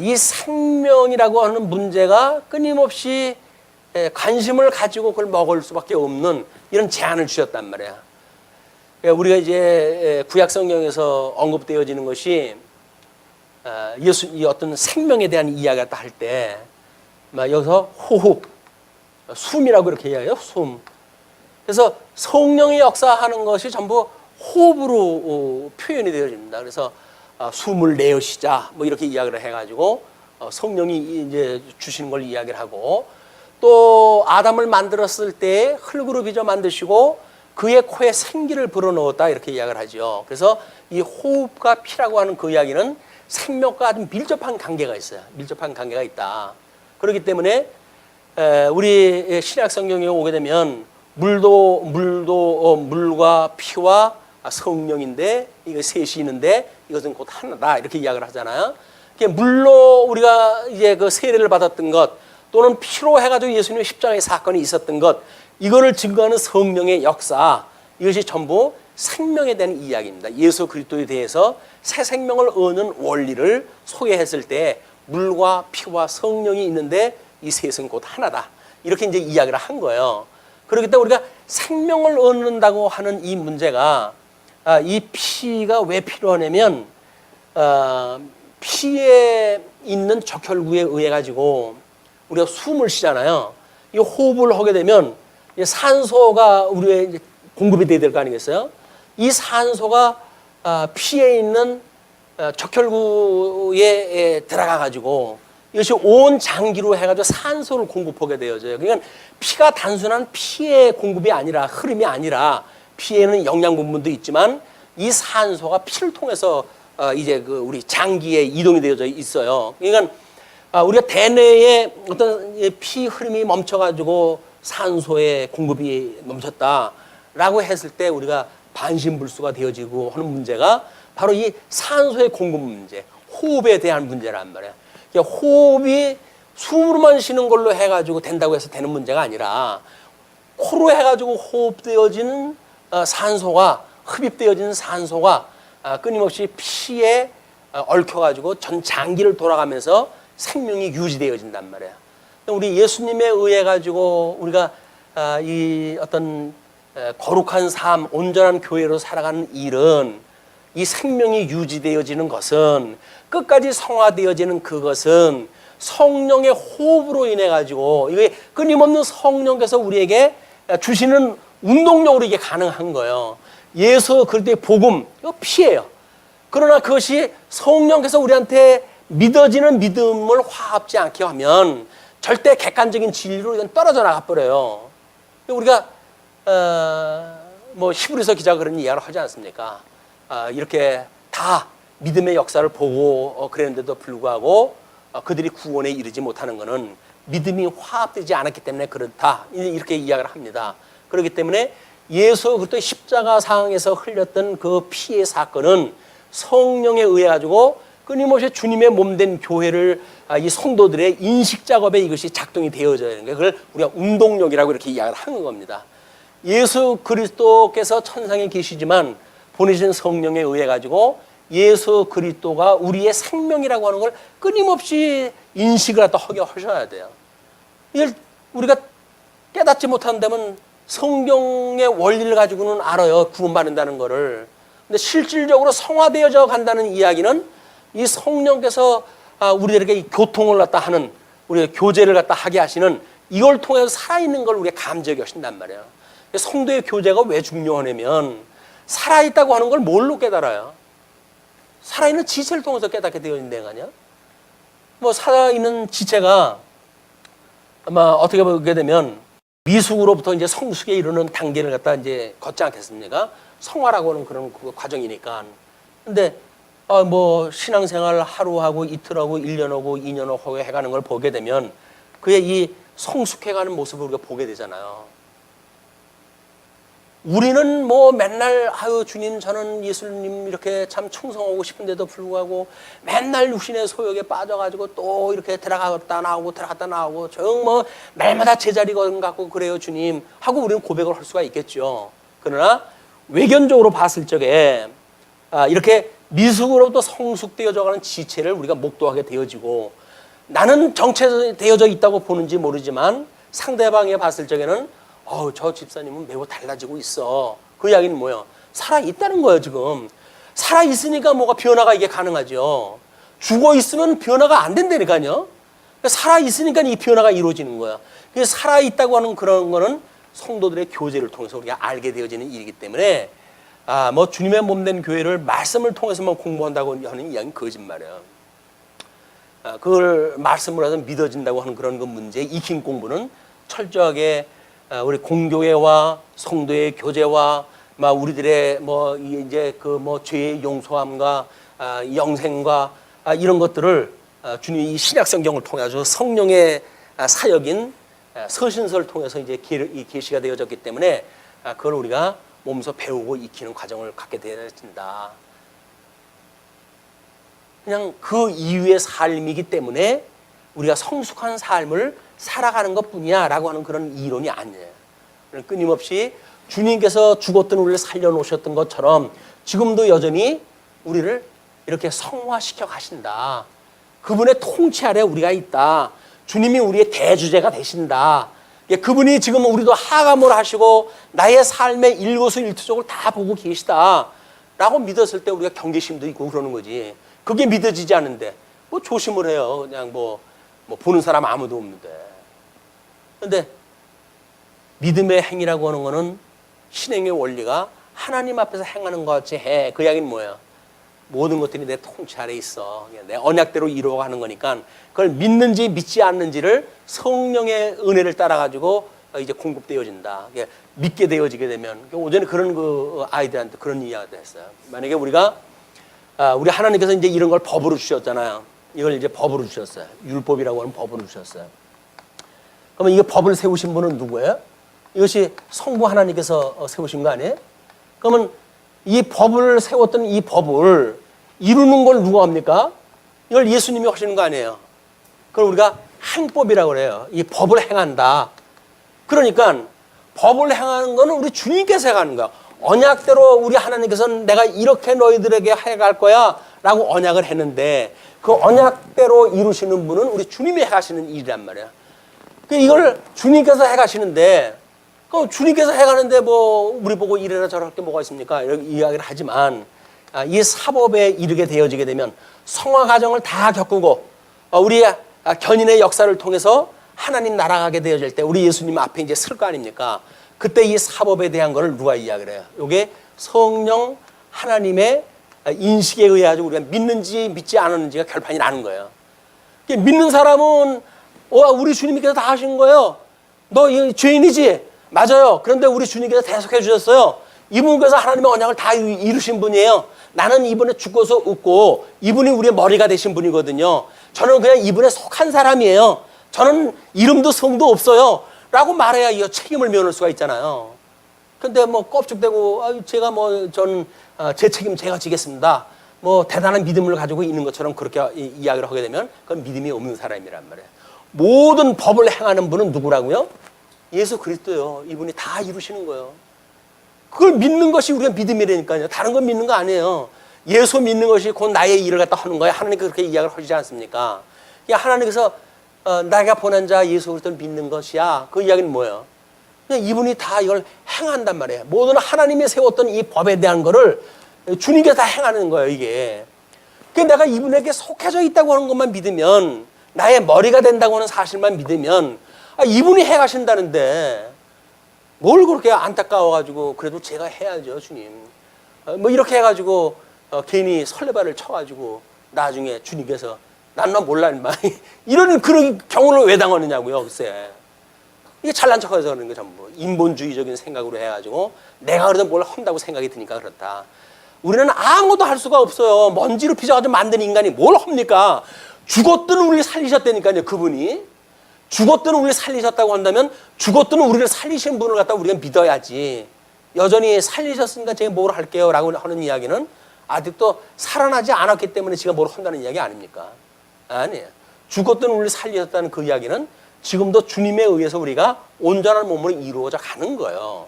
이 생명이라고 하는 문제가 끊임없이 관심을 가지고 그걸 먹을 수밖에 없는 이런 제한을 주셨단 말이야. 우리가 이제 구약 성경에서 언급되어지는 것이 예수 이 어떤 생명에 대한 이야기를 할 때 여기서 호흡, 숨이라고 이렇게 이야기해요. 숨. 그래서 성령의 역사하는 것이 전부 호흡으로 표현이 되어집니다. 그래서 숨을 내쉬자 뭐 이렇게 이야기를 해가지고 성령이 이제 주시는 걸 이야기를 하고, 또 아담을 만들었을 때 흙으로 빚어 만드시고 그의 코에 생기를 불어넣었다 이렇게 이야기를 하죠. 그래서 이 호흡과 피라고 하는 그 이야기는 생명과 아주 밀접한 관계가 있어요. 밀접한 관계가 있다. 그렇기 때문에 우리 신약 성경에 오게 되면 물과 피와 성령인데 이거 셋이 있는데 이것은 곧 하나다 이렇게 이야기를 하잖아요. 물로 우리가 이제 그 세례를 받았던 것, 또는 피로 해가지고 예수님의 십자가의 사건이 있었던 것, 이거를 증거하는 성령의 역사, 이것이 전부 생명에 대한 이야기입니다. 예수 그리스도에 대해서 새 생명을 얻는 원리를 소개했을 때 물과 피와 성령이 있는데 이 셋은 곧 하나다 이렇게 이제 이야기를 한 거예요. 그렇기 때문에 우리가 생명을 얻는다고 하는 이 문제가 이 피가 왜 필요하냐면 피에 있는 적혈구에 의해 가지고 우리가 숨을 쉬잖아요. 이 호흡을 하게 되면 산소가 우리의 공급이 돼야 될 거 아니겠어요? 이 산소가 피에 있는 적혈구에 들어가 가지고 이것이 온 장기로 해가지고 산소를 공급하게 되어져요. 그러니까 피가 단순한 피의 공급이 아니라, 흐름이 아니라, 피에는 영양 분분도 있지만 이 산소가 피를 통해서 이제 그 우리 장기에 이동이 되어져 있어요. 그러니까 우리가 대뇌에 어떤 피 흐름이 멈춰가지고 산소의 공급이 멈췄다라고 했을 때 우리가 반신불수가 되어지고 하는 문제가 바로 이 산소의 공급 문제, 호흡에 대한 문제란 말이에요. 그러니까 호흡이 숨으로만 쉬는 걸로 해가지고 된다고 해서 되는 문제가 아니라, 코로 해가지고 호흡되어지는 산소가, 흡입되어지는 산소가 끊임없이 피에 얽혀가지고 전 장기를 돌아가면서 생명이 유지되어진단 말이에요. 우리 예수님에 의해 가지고 우리가 이 어떤 거룩한 삶, 온전한 교회로 살아가는 일은, 이 생명이 유지되어지는 것은, 끝까지 성화되어지는 그것은 성령의 호흡으로 인해 가지고, 이게 끊임없는 성령께서 우리에게 주시는 운동력으로 이게 가능한 거예요. 예수 그리스도의 복음, 이거 피예요. 그러나 그것이 성령께서 우리한테 믿어지는 믿음을 화합지 않게 하면 절대 객관적인 진리로 이건 떨어져 나가 버려요. 우리가 뭐 히브리서 기자가 그런 이야기를 하지 않습니까? 이렇게 다 믿음의 역사를 보고 그랬는데도 불구하고 그들이 구원에 이르지 못하는 것은 믿음이 화합되지 않았기 때문에 그렇다, 이렇게 이야기를 합니다. 그렇기 때문에 예수 그리스도의 십자가 상에서 흘렸던 그 피의 사건은 성령에 의해 가지고 끊임없이 주님의 몸된 교회를 이 성도들의 인식 작업에 이것이 작동이 되어져야 되는 거예요. 그걸 우리가 운동력이라고 이렇게 이야기를 하는 겁니다. 예수 그리스도께서 천상에 계시지만 보내신 성령에 의해 가지고 예수 그리스도가 우리의 생명이라고 하는 걸 끊임없이 인식을 하게 하셔야 돼요. 이걸 우리가 깨닫지 못한다면 성경의 원리를 가지고는 알아요. 구원받는다는 거를. 근데 실질적으로 성화되어져 간다는 이야기는 이 성령께서 우리들에게 이 교통을 갖다 하는, 우리가 교제를 갖다 하게 하시는, 이걸 통해서 살아있는 걸 우리가 감지하게 하신단 말이에요. 성도의 교제가 왜 중요하냐면 살아있다고 하는 걸 뭘로 깨달아요? 살아있는 지체를 통해서 깨닫게 되어 있는 거 아니야? 뭐 살아있는 지체가 아마 어떻게 보게 되면 미숙으로부터 이제 성숙에 이르는 단계를 갖다 이제 걷지 않겠습니까? 성화라고 하는 그런 그 과정이니까. 근데 뭐 신앙생활 하루하고 이틀하고 1년하고 2년하고 해가는 걸 보게 되면 그의 이 성숙해가는 모습을 우리가 보게 되잖아요. 우리는 뭐 맨날 아유 주님 저는 예수님 이렇게 참 충성하고 싶은데도 불구하고 맨날 육신의 소욕에 빠져가지고 또 이렇게 들어갔다 나오고 들어갔다 나오고 정 뭐 날마다 제자리 건 같고 그래요 주님 하고 우리는 고백을 할 수가 있겠죠. 그러나 외견적으로 봤을 적에 이렇게 미숙으로부터 성숙되어져 가는 지체를 우리가 목도하게 되어지고 나는 정체되어져 있다고 보는지 모르지만 상대방에 봤을 적에는 저 집사님은 매우 달라지고 있어. 그 이야기는 뭐예요? 살아있다는 거예요, 지금. 살아있으니까 뭐가 변화가 이게 가능하죠. 죽어있으면 변화가 안 된다니까요. 살아있으니까 이 변화가 이루어지는 거야. 살아있다고 하는 그런 거는 성도들의 교제를 통해서 우리가 알게 되어지는 일이기 때문에 뭐 주님의 몸된 교회를 말씀을 통해서만 공부한다고 하는 이야기는 거짓말이에요. 그걸 말씀을 해서 믿어진다고 하는 그런 그 문제, 익힌 공부는 철저하게 우리 공교회와 성도의 교제와 우리들의 뭐 이제 그 뭐 죄의 용서함과 영생과 이런 것들을 주님이 이 신약 성경을 통해서 성령의 사역인 서신서를 통해서 이제 계시가 되어졌기 때문에 그걸 우리가 몸소 배우고 익히는 과정을 갖게 되어야 된다. 그냥 그 이후의 삶이기 때문에 우리가 성숙한 삶을 살아가는 것뿐이야라고 하는 그런 이론이 아니에요. 끊임없이 주님께서 죽었던 우리를 살려놓으셨던 것처럼 지금도 여전히 우리를 이렇게 성화시켜 가신다. 그분의 통치 아래 우리가 있다. 주님이 우리의 대주제가 되신다. 그분이 지금 우리도 하감을 하시고 나의 삶의 일거수일투족을 다 보고 계시다 라고 믿었을 때 우리가 경계심도 있고 그러는 거지. 그게 믿어지지 않는데 뭐 조심을 해요. 그냥 뭐 보는 사람 아무도 없는데. 그런데 믿음의 행위라고 하는 거는 신행의 원리가 하나님 앞에서 행하는 것 같이 해. 그 이야기는 뭐예요? 모든 것들이 내 통치 아래 있어. 내 언약대로 이루어가는 거니까 그걸 믿는지 믿지 않는지를 성령의 은혜를 따라가지고 이제 공급되어진다. 믿게 되어지게 되면 오전에 그런 그 아이들한테 그런 이야기도 했어요. 만약에 우리 하나님께서 이제 이런 걸 법으로 주셨잖아요. 이걸 이제 법으로 주셨어요. 율법이라고 하는 법으로 주셨어요. 그러면 이게 법을 세우신 분은 누구예요? 이것이 성부 하나님께서 세우신 거 아니에요? 그러면 이 법을 세웠던 이 법을 이루는 걸 누가 합니까? 이걸 예수님이 하시는 거 아니에요? 그걸 우리가 행법이라고 그래요. 이 법을 행한다. 그러니까 법을 행하는 거는 우리 주님께서 해가는 거야. 언약대로 우리 하나님께서는 내가 이렇게 너희들에게 해갈 거야 라고 언약을 했는데 그 언약대로 이루시는 분은 우리 주님이 해가시는 일이란 말이야. 이걸 주님께서 해가시는데 주님께서 해가는데 뭐 우리 보고 이래라 저럴 게 뭐가 있습니까? 이렇게 이야기를 하지만 이 사법에 이르게 되어지게 되면 성화 과정을 다 겪고 우리 견인의 역사를 통해서 하나님 나라가게 되어질 때 우리 예수님 앞에 이제 설 거 아닙니까? 그때 이 사법에 대한 거를 누가 이야기를 해요? 이게 성령 하나님의 인식에 의해 가지고 우리가 믿는지 믿지 않았는지가 결판이 나는 거예요. 믿는 사람은 우리 주님께서 다 하신 거예요. 너 죄인이지? 맞아요. 그런데 우리 주님께서 대속해 주셨어요. 이분께서 하나님의 언약을 다 이루신 분이에요. 나는 이분에 죽어서 웃고 이분이 우리의 머리가 되신 분이거든요. 저는 그냥 이분에 속한 사람이에요. 저는 이름도 성도 없어요. 라고 말해야 이 책임을 면할 수가 있잖아요. 근데 뭐 껍죽대고 제가 제 책임 제가 지겠습니다. 뭐 대단한 믿음을 가지고 있는 것처럼 그렇게 이야기를 하게 되면 그건 믿음이 없는 사람이란 말이에요. 모든 법을 행하는 분은 누구라고요? 예수 그리스도요. 이분이 다 이루시는 거예요. 그걸 믿는 것이 우리가 믿음이라니까요. 다른 건 믿는 거 아니에요. 예수 믿는 것이 곧 나의 일을 갖다 하는 거예요. 하나님께서 그렇게 이야기를 하시지 않습니까? 하나님께서 내가 보낸 자 예수 그리스도를 믿는 것이야. 그 이야기는 뭐예요? 그냥 이분이 다 이걸 행한단 말이에요. 모든 하나님이 세웠던 이 법에 대한 거를 주님께서 다 행하는 거예요, 이게. 그러니까 내가 이분에게 속해져 있다고 하는 것만 믿으면, 나의 머리가 된다고 하는 사실만 믿으면, 이분이 행하신다는데 뭘 그렇게 안타까워가지고 그래도 제가 해야죠, 주님. 뭐 이렇게 해가지고 괜히 설레발을 쳐가지고 나중에 주님께서 난 너 몰라 임마 이런 그런 경우를 왜 당하느냐고요, 글쎄. 이게 잘난 척해서 그러는 거 전부 인본주의적인 생각으로 해가지고 내가 그래도 뭘 한다고 생각이 드니까 그렇다. 우리는 아무것도 할 수가 없어요. 먼지로 빚어가지고 만든 인간이 뭘 합니까? 죽었든 우리를 살리셨다니까요, 그분이. 죽었든 우리를 살리셨다고 한다면 죽었든 우리를 살리신 분을 갖다 우리가 믿어야지. 여전히 살리셨으니까 제가 뭘 할게요 라고 하는 이야기는 아직도 살아나지 않았기 때문에 제가 뭘 한다는 이야기 아닙니까? 아니에요. 죽었든 우리를 살리셨다는 그 이야기는 지금도 주님에 의해서 우리가 온전한 몸으로 이루어져 가는 거예요.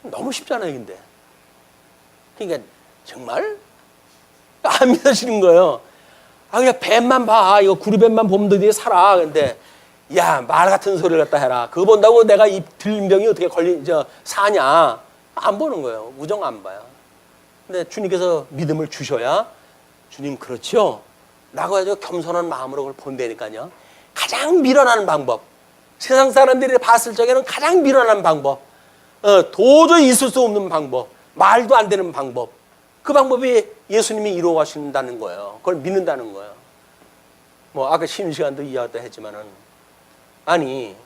너무 쉽잖아요, 근데. 그러니까 정말 안 믿어지는 거예요. 그냥 뱀만 봐. 이거 구리뱀만 보면 너희 살아. 근데 야, 말 같은 소리를 갖다 해라. 그거 본다고 내가 이 들병이 어떻게 사냐. 안 보는 거예요. 우정 안 봐요. 근데 주님께서 믿음을 주셔야 주님 그렇죠? 라고 해서 겸손한 마음으로 그걸 본다니까요. 가장 미련한 방법. 세상 사람들이 봤을 적에는 가장 미련한 방법. 도저히 있을 수 없는 방법. 말도 안 되는 방법. 그 방법이 예수님이 이루어 가신다는 거예요. 그걸 믿는다는 거예요. 뭐 아까 쉬는 시간도 이야기도 했지만은 아니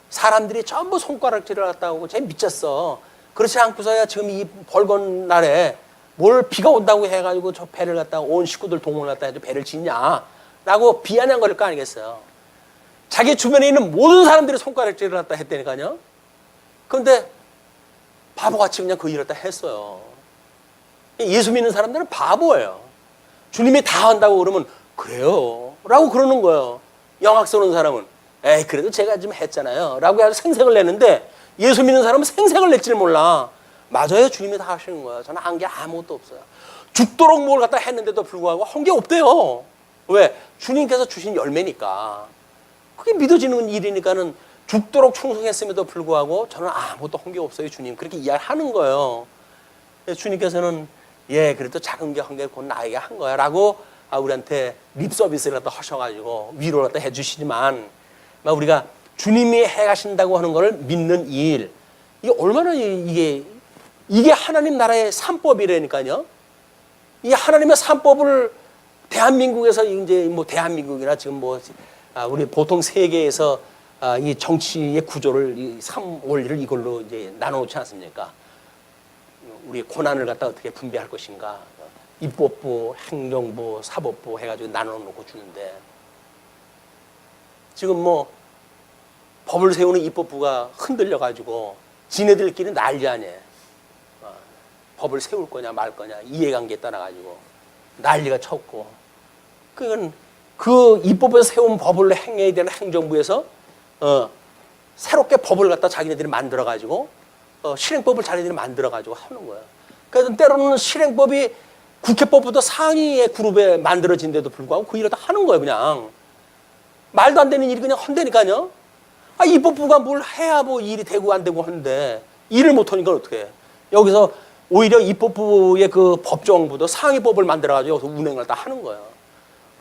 사람들이 전부 손가락질을 갖다 하고 쟤 미쳤어. 그렇지 않고서야 지금 이 벌건 날에 뭘 비가 온다고 해가지고 저 배를 갖다가 온 식구들 동원을 갖다 해서 배를 짓냐라고 비아냥 거릴 거 아니겠어요. 자기 주변에 있는 모든 사람들이 손가락질을 갖다 했다니까요. 그런데 바보같이 그냥 그 일을 다 했어요. 예수 믿는 사람들은 바보예요. 주님이 다 한다고 그러면 그래요 라고 그러는 거예요. 영악 쓰는 사람은 에이 그래도 제가 좀 했잖아요 라고 해서 생색을 내는데 예수 믿는 사람은 생색을 낼지를 몰라. 맞아요, 주님이 다 하시는 거예요. 저는 한 게 아무것도 없어요. 죽도록 뭘 갖다 했는데도 불구하고 한 게 없대요. 왜? 주님께서 주신 열매니까. 그게 믿어지는 일이니까는 죽도록 충성했음에도 불구하고 저는 아무것도 한 게 없어요, 주님. 그렇게 이야기하는 거예요. 주님께서는 예, 그래도 작은 게 한 게 곧 나에게 한 거야 라고 우리한테 립 서비스를 갖다 하셔가지고 위로를 갖다 해주시지만 우리가 주님이 해가신다고 하는 것을 믿는 일, 이게 얼마나 이게 하나님 나라의 산법이라니까요. 이 하나님의 산법을 대한민국에서 이제 뭐 대한민국이나 지금 뭐 우리 보통 세계에서 이 정치의 구조를 이 3원리를 이걸로 이제 나눠놓지 않습니까? 우리 고난을 갖다 어떻게 분배할 것인가? 입법부, 행정부, 사법부 해가지고 나눠놓고 주는데 지금 뭐 법을 세우는 입법부가 흔들려가지고 지네들끼리 난리 아니에요. 법을 세울 거냐 말 거냐 이해관계에 따라가지고 난리가 쳤고 그건 그 입법에서 세운 법을 행해야 되는 행정부에서 새롭게 법을 갖다 자기네들이 만들어가지고 실행법을 자기네들이 만들어가지고 하는 거예요. 그래서 때로는 실행법이 국회법보다 상위의 그룹에 만들어진데도 불구하고 그 일을 다 하는 거예요. 그냥 말도 안 되는 일이 그냥 한다니까요. 입법부가 뭘 해야 뭐 일이 되고 안 되고 하는데 일을 못 하니까 어떻게 해. 여기서 오히려 입법부의 그 법정부도 상위법을 만들어가지고 여기서 운행을 다 하는 거예요.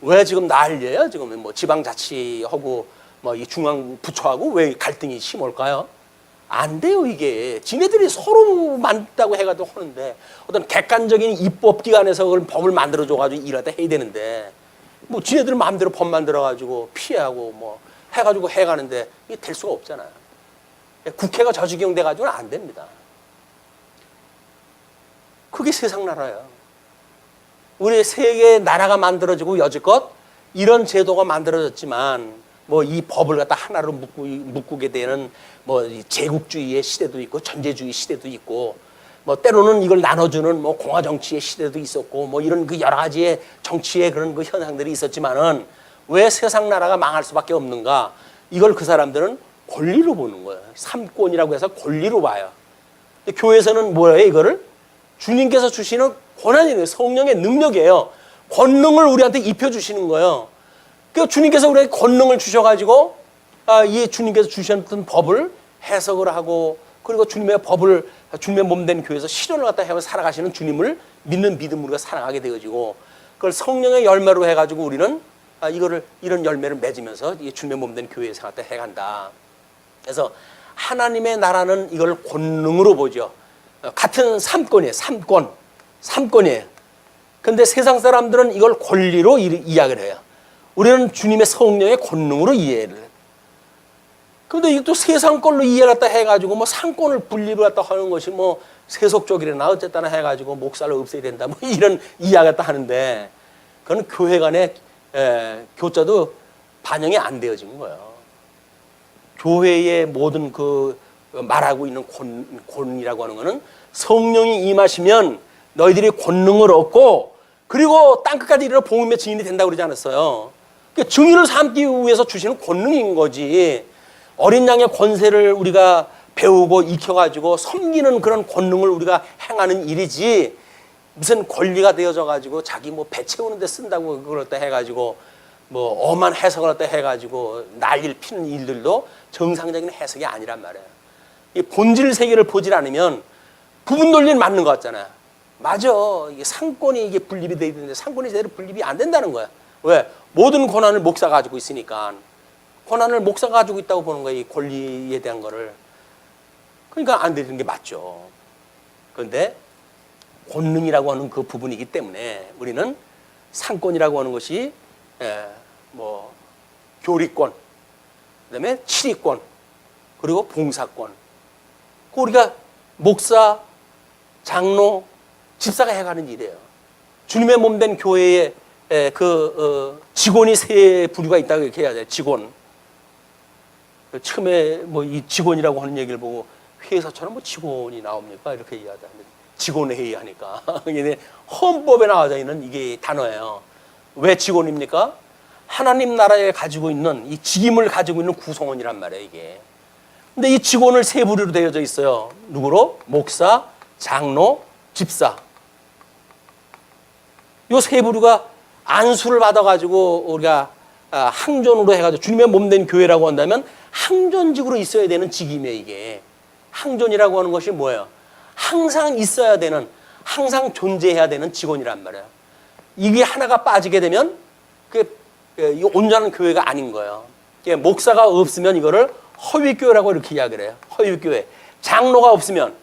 왜 지금 난리예요? 지금 뭐 지방자치하고 뭐 이 중앙부처하고 왜 갈등이 심할까요? 안 돼요, 이게. 지네들이 서로 만든다고 해가지고 하는데 어떤 객관적인 입법기관에서 그걸 법을 만들어줘가지고 일할 때 해야 되는데 뭐 지네들 마음대로 법 만들어가지고 피해하고 뭐 해가지고 해가는데 이게 될 수가 없잖아요. 국회가 저지경 돼가지고는 안 됩니다. 그게 세상 나라예요. 우리 세계 나라가 만들어지고 여지껏 이런 제도가 만들어졌지만 뭐 이 법을 갖다 하나로 묶게 되는 뭐 제국주의의 시대도 있고 전제주의 시대도 있고 뭐 때로는 이걸 나눠주는 뭐 공화 정치의 시대도 있었고 뭐 이런 그 여러 가지의 정치의 그런 그 현상들이 있었지만은 왜 세상 나라가 망할 수밖에 없는가? 이걸 그 사람들은 권리로 보는 거예요. 삼권이라고 해서 권리로 봐요. 교회에서는 뭐예요? 이거를 주님께서 주시는 권한이에요. 성령의 능력이에요. 권능을 우리한테 입혀주시는 거예요. 그 주님께서 우리에게 권능을 주셔가지고 이 주님께서 주셨던 법을 해석을 하고 그리고 주님의 법을 주님의 몸된 교회에서 실현을 갖다 해서 살아가시는 주님을 믿는 믿음으로 우리가 살아가게 되어지고 그걸 성령의 열매로 해가지고 우리는 이런 열매를 맺으면서 주님의 몸된 교회에 생활 때 해간다. 그래서 하나님의 나라는 이걸 권능으로 보죠. 같은 삼권이에요. 삼권이에요. 그런데 세상 사람들은 이걸 권리로 이야기를 해요. 우리는 주님의 성령의 권능으로 이해를 해요. 그런데 이게 또 세상 걸로 이해를 갖다 해가지고 뭐 상권을 분리를 갖다 하는 것이 뭐 세속적이래나 어쨌다나 해가지고 목사를 없애야 된다 뭐 이런 이야기 갖다 하는데 그건 교회 간의 교자도 반영이 안 되어진 거예요. 교회의 모든 그 말하고 있는 권이라고 하는 거는 성령이 임하시면 너희들이 권능을 얻고 그리고 땅끝까지 이르러 복음의 증인이 된다고 그러지 않았어요. 그러니까 증인을 삼기 위해서 주시는 권능인 거지. 어린 양의 권세를 우리가 배우고 익혀가지고 섬기는 그런 권능을 우리가 행하는 일이지 무슨 권리가 되어져 가지고 자기 뭐 배 채우는 데 쓴다고 그걸 때 해가지고 뭐 엄한 해석을 때 해가지고 난리를 피는 일들도 정상적인 해석이 아니란 말이에요. 이 본질 세계를 보질 않으면 부분 논리는 맞는 것 같잖아요. 맞아. 이게 상권이 이게 분립이 되어 있는데 상권이 제대로 분립이 안 된다는 거야. 왜? 모든 권한을 목사가 가지고 있으니까. 권한을 목사가 가지고 있다고 보는 거야. 이 권리에 대한 거를. 그러니까 안 되는 게 맞죠. 그런데 권능이라고 하는 그 부분이기 때문에 우리는 상권이라고 하는 것이 뭐 교리권, 그다음에 치리권, 그리고 봉사권. 우리가 목사, 장로, 집사가 해가는 일이에요. 주님의 몸된 교회에 직원이 세 부류가 있다고 이렇게 해야 돼. 직원. 처음에 뭐 이 직원이라고 하는 얘기를 보고 회사처럼 뭐 직원이 나옵니까? 이렇게 이야기하다. 직원회의 하니까. 헌법에 나와져 있는 이게 단어예요. 왜 직원입니까? 하나님 나라에 가지고 있는 이 직임을 가지고 있는 구성원이란 말이에요, 이게. 근데 이 직원을 세 부류로 되어져 있어요. 누구로? 목사, 장로, 집사. 요 세 부류가 안수를 받아가지고 우리가 항전으로 해가지고 주님의 몸된 교회라고 한다면 항전직으로 있어야 되는 직임이에요, 이게. 항전이라고 하는 것이 뭐예요? 항상 있어야 되는, 항상 존재해야 되는 직원이란 말이에요. 이게 하나가 빠지게 되면 이 온전한 교회가 아닌 거예요. 목사가 없으면 이거를 허위교회라고 이렇게 이야기를 해요. 허위교회. 장로가 없으면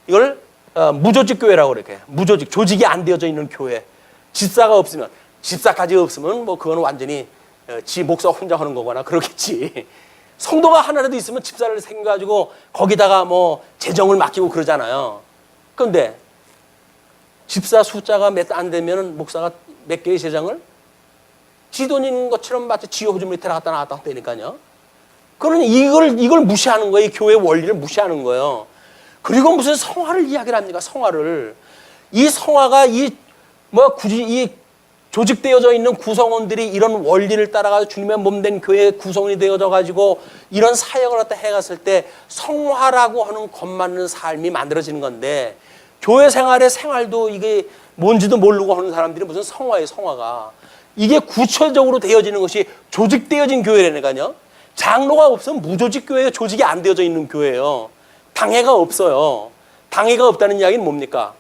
이걸 무조직교회라고 이렇게 해요. 무조직, 조직이 안 되어져 있는 교회. 집사가 없으면, 집사까지 없으면 뭐 그거는 완전히 지 목사 혼자 하는 거거나 그렇겠지. 성도가 하나라도 있으면 집사를 생겨가지고 거기다가 뭐 재정을 맡기고 그러잖아요. 그런데 집사 숫자가 몇 안 되면 목사가 몇 개의 재정을 지돈인 것처럼 마치 지효부주물이 들어갔다 나왔다 되니까요. 그러니 이걸 무시하는 거예요. 이 교회 원리를 무시하는 거예요. 그리고 무슨 성화를 이야기를 합니까? 성화를. 이 성화가 굳이 이 조직되어져 있는 구성원들이 이런 원리를 따라가서 주님의 몸된 교회의 구성원이 되어져 가지고 이런 사역을 갖다 해갔을 때 성화라고 하는 것 맞는 삶이 만들어지는 건데 교회 생활도 이게 뭔지도 모르고 하는 사람들이 무슨 성화예요, 성화가. 이게 구체적으로 되어지는 것이 조직되어진 교회라니까요. 장로가 없으면 무조직 교회예요. 조직이 안 되어져 있는 교회예요. 당회가 없어요. 당회가 없다는 이야기는 뭡니까?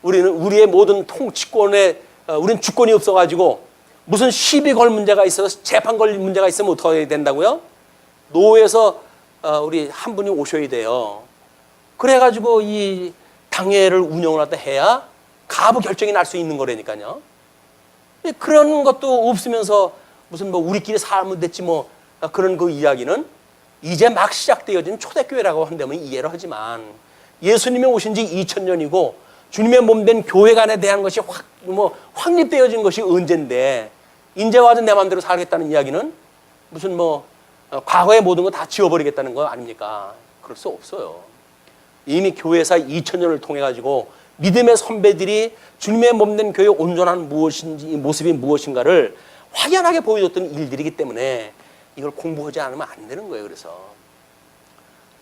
우리의 모든 통치권에 우리는 주권이 없어가지고 무슨 시비 걸 문제가 있어서 재판 걸 문제가 있으면 어떻게 된다고요? 노에서 우리 한 분이 오셔야 돼요. 그래가지고 이 당회를 운영을 하다 해야 가부 결정이 날 수 있는 거라니까요. 그런 것도 없으면서 무슨 뭐 우리끼리 살면 됐지 뭐 그런 그 이야기는 이제 막 시작되어진 초대교회라고 한다면 이해를 하지만 예수님이 오신 지 2000년이고 주님의 몸된 교회 간에 대한 것이 확립되어진 것이 언젠데 이제 와서 내 마음대로 살겠다는 이야기는 무슨 과거의 모든 거 다 지워버리겠다는 거 아닙니까? 그럴 수 없어요. 이미 교회사 2000년을 통해 가지고 믿음의 선배들이 주님의 몸된 교회의 온전한 모습이 무엇인가를 확연하게 보여줬던 일들이기 때문에 이걸 공부하지 않으면 안 되는 거예요. 그래서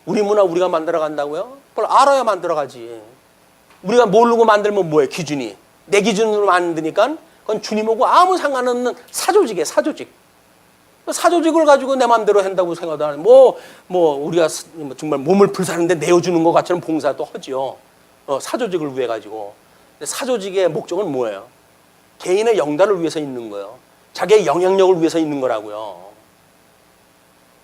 우리 문화 우리가 만들어 간다고요? 그걸 알아야 만들어 가지. 우리가 모르고 만들면 뭐예요? 기준이. 내 기준으로 만드니까 그건 주님하고 아무 상관없는 사조직이에요. 사조직. 사조직을 가지고 내 마음대로 한다고 생각도 안 뭐 우리가 정말 몸을 불사는데 내어주는 것 같처럼 봉사도 하죠. 사조직을 위해 가지고. 근데 사조직의 목적은 뭐예요? 개인의 영달을 위해서 있는 거예요. 자기의 영향력을 위해서 있는 거라고요.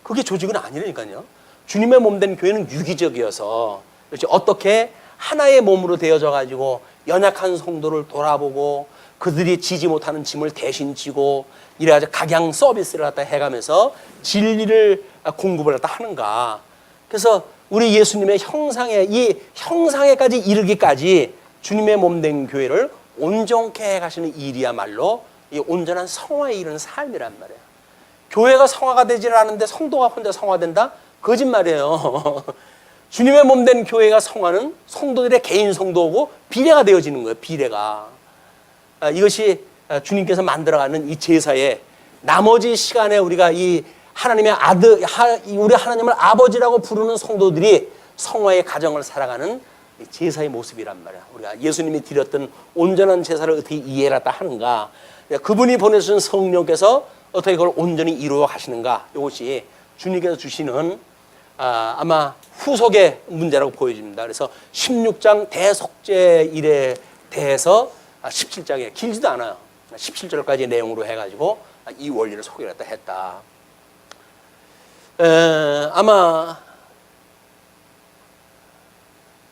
그게 조직은 아니라니까요. 주님의 몸된 교회는 유기적이어서 어떻게 하나의 몸으로 되어져 가지고 연약한 성도를 돌아보고 그들이 지지 못하는 짐을 대신 지고 이래가지고 각양 서비스를 갖다 해가면서 진리를 공급을 갖다 하는가. 그래서 우리 예수님의 이 형상에까지 이르기까지 주님의 몸된 교회를 온전케 해가시는 일이야말로 이 온전한 성화에 이르는 삶이란 말이에요. 교회가 성화가 되질 않는데 성도가 혼자 성화된다? 거짓말이에요. 주님의 몸된 교회가 성화는 성도들의 개인 성도고 비례가 되어지는 거예요. 비례가. 이것이 주님께서 만들어가는 이 제사의 나머지 시간에 우리가 이 하나님의 우리 하나님을 아버지라고 부르는 성도들이 성화의 가정을 살아가는 제사의 모습이란 말이야. 우리가 예수님이 드렸던 온전한 제사를 어떻게 이해하다 하는가. 그분이 보내주신 성령께서 어떻게 그걸 온전히 이루어 가시는가. 이것이 주님께서 주시는 아마 후속의 문제라고 보여집니다. 그래서 16장 대속죄 일에 대해서 17장에 길지도 않아요. 17절까지 내용으로 해가지고 이 원리를 소개를 했다. 아마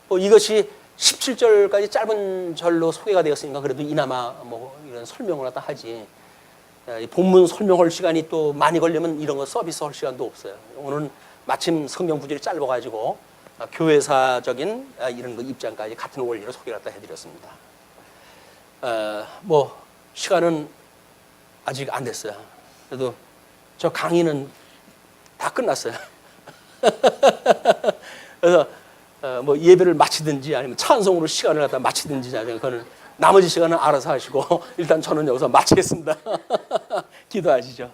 뭐 이것이 17절까지 짧은 절로 소개가 되었으니까 그래도 이나마 뭐 이런 설명을 갖다 하지. 이 본문 설명할 시간이 또 많이 걸리면 이런 거 서비스할 시간도 없어요. 오늘은 마침 성경 구절이 짧아가지고 교회사적인 이런 거 입장까지 같은 원리로 소개를 갖다 해드렸습니다. 뭐 시간은 아직 안 됐어요. 그래도 저 강의는 다 끝났어요. 그래서 뭐 예배를 마치든지 아니면 찬송으로 시간을 갖다 마치든지 그거는 나머지 시간은 알아서 하시고 일단 저는 여기서 마치겠습니다. 기도하시죠.